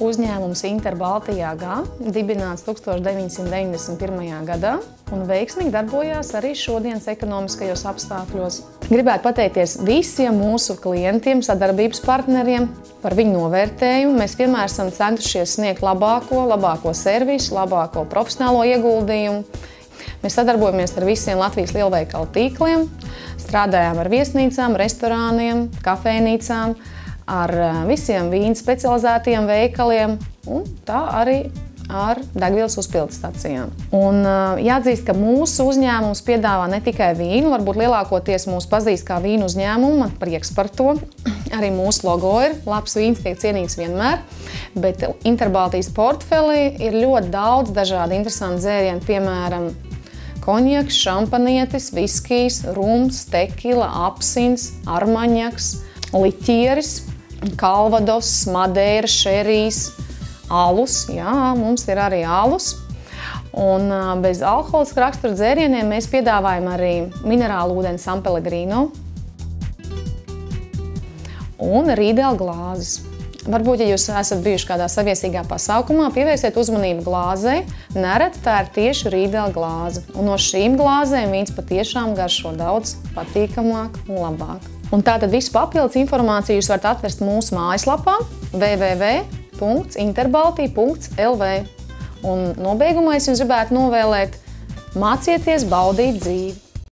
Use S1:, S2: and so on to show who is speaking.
S1: Uzņēmums Interbaltija AG dibināts 1991. gadā un veiksmīgi darbojās arī šodienas ekonomiskajos apstākļos. Gribētu pateikties visiem mūsu klientiem, sadarbības partneriem par viņu novērtējumu. Mēs vienmēr esam centušies sniegt labāko servisu, labāko profesionālo ieguldījumu. Mēs sadarbojamies ar visiem Latvijas lielveikalu tīkliem, strādājām ar viesnīcām, restorāniem, kafejnīcām, ar visiem vīnu specializētiem veikaliem un tā arī ar degvielas uzpildes stacijām. Un jāatzīst, ka mūsu uzņēmums piedāvā ne tikai vīnu, varbūt lielākoties mūs pazīst kā vīnu uzņēmumu, man prieks par to. Arī mūsu logo ir labs vīns, tiek cienīts vienmēr, bet Interbaltijas portfelī ir ļoti daudz dažādi interesanti dzērieni, piemēram, konjaks, šampanietis, viskijs, rums, tekila, apsins, armaņaks, liķieris, kalvados, madeira, šerijs, alus. Jā, mums ir arī alus. Un bez alkoholiska rakstura dzērieniem mēs piedāvājam arī minerālu ūdeni San Pellegrino un Riedel glāzes. Varbūt, ja jūs esat bijuši kādā saviesīgā pasākumā, pievērsiet uzmanību glāzei. Nereti tā ir tieši Riedel glāze. Un no šīm glāzēm vīns patiešām garšo daudz patīkamāk un labāk. Un tātad visu papildus informāciju jūs varat atrast mūsu mājaslapā www.interbaltija.lv. Un nobeigumā es jums gribētu novēlēt mācieties baudīt dzīvi.